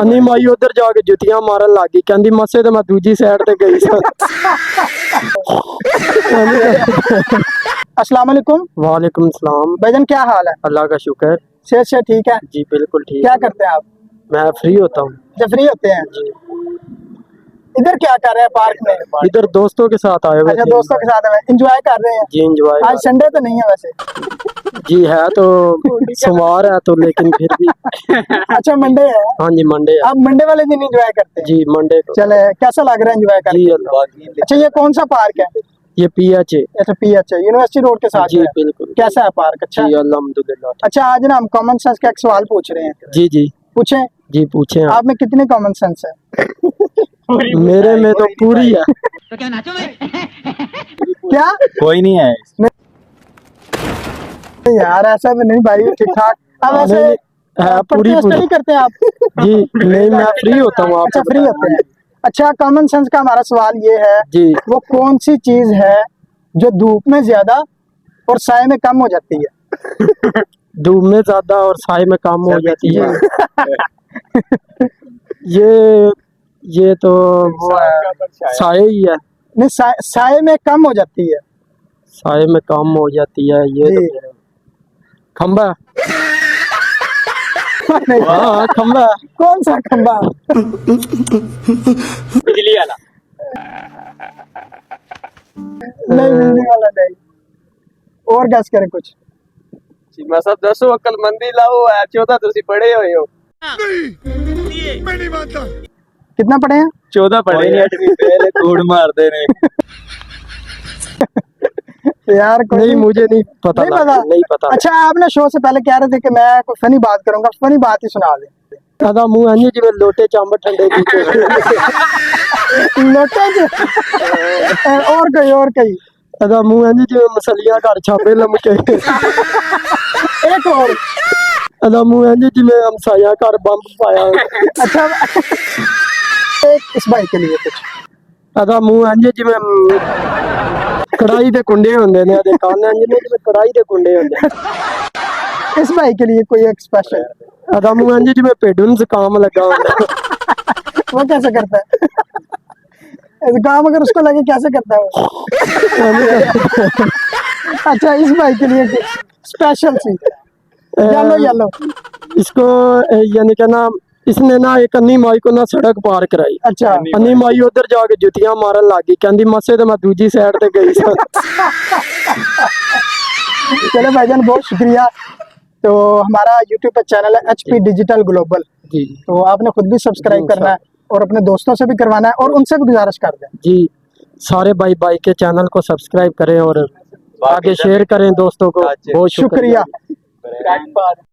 अन्नी माई उधर जाके जुतियां मारन लग गई, कहंदी मसे तो मैं दूजी साइड ते गई सा। अस्सलाम वालेकुम। वालेकुम सलाम। भाईजान क्या हाल है? अल्लाह का शुक्र। सेहत से ठीक है? जी बिल्कुल ठीक। क्या करते हैं आप मैं फ्री होता हूँ। जब फ्री होते हैं? इधर क्या कर रहे हैं पार्क में? इधर दोस्तों के साथ आए हुए अच्छा, थे। दोस्तों के साथ एंजॉय कर रहे हैं? जी एंजॉय। आज संडे तो नहीं है वैसे? जी है तो सोमवार है तो, लेकिन फिर भी। अच्छा मंडे है? हाँ जी मंडे है। आप मंडे वाले दिन एंजॉय करते हैं? जी मंडे को। चले, कैसा लग रहा है एंजॉय जी करके? अल्लाह। अच्छा, ये कौन सा पार्क है? ये PH है। अच्छा, PH है, यूनिवर्सिटी रोड के साथ जी है। बिल्कुल। कैसा है पार्क? अच्छा जी अल्हम्दुलिल्लाह। अच्छा, आज ना हम कॉमन सेंस का एक सवाल पूछ रहे हैं। जी जी पूछें? जी पूछे आप। आप में कितने कॉमन सेंस है? मेरे में तो पूरी है। तो क्या नाचो मैं? क्या? कोई नहीं है। नहीं यार, ऐसा भी नहीं भाई, ठीक ठाक। अब ऐसे नहीं, है पूरी पूरी। स्टडी करते हैं आप? जी नहीं, मैं फ्री होता हूँ। अच्छा, आप फ्री होते हैं। अच्छा, कॉमन सेंस का हमारा सवाल ये है, जी। वो कौन सी चीज है जो धूप में ज्यादा और साए में कम हो जाती है? धूप में ज्यादा और साए में कम हो जाती है। ये तो वो है, साए ही है। नहीं, साए में कम हो जाती है। साए में कम हो जाती है ये जी। तो खंबा। नहीं, हाँ खंबा। कौन सा खंबा? बिजली वाला। नहीं, बिजली वाला नहीं। और गैस करें कुछ। मैं सब दसो अक्लमंदी लाओ है, 14 तुसी पढ़े हुए हो। कितना पढ़े हैं? 14 पढ़े नहीं, 8वीं फेल कूड़ मारते ने। यार कोई नहीं मुझे नहीं पता। नहीं पता? नहीं पता। अच्छा, आपने शो से पहले कह रहे थे कि मैं कोई फनी बात करूंगा, फनी बात ही सुना दे। दादा मुंह है जिवें लोटे चंब ठंडे पीते। लोटे च- और कई दादा मुंह है जिवें मसलियां घर छापे लमके। एक और। दादा मुंह है जिवें हमसाया घर बंब पाया। अच्छा, एक इस भाई के लिए कुछ। दादा मुंह है जिवें कढ़ाई दे कुंडे होंदे ने, ते कान है जिवें कढ़ाई दे कुंडे होंदे। इस भाई के लिए कोई एक स्पेशल। दादा मुंह है जिवें भेडू नूं जुकाम लगा होंदा। वो कैसे करता है? काम अगर उसको लगे कैसे करता है वो? अच्छा, इस भाई के लिए स्पेशल सी येलो। इसको यानी कि ना, इसने ना एक अन्नी माई को ना सड़क पार कराई। अच्छा, अन्नी माई उधर जाके जुतियां मारन लग गई, कहंदी मसे तो मैं दूजी साइड ते गई सा। चलो भाईजान, बहुत शुक्रिया। तो हमारा YouTube पे चैनल है HP डिजिटल ग्लोबल। जी तो आपने खुद भी सब्सक्राइब करना है और अपने दोस्तों से भी करवाना है और उनसे भी गुजारिश कर दें। जी सारे भाई के चैनल को सब्सक्राइब करें और आगे शेयर करें दोस्तों को। बहुत शुक्रिया। शुक्रिया।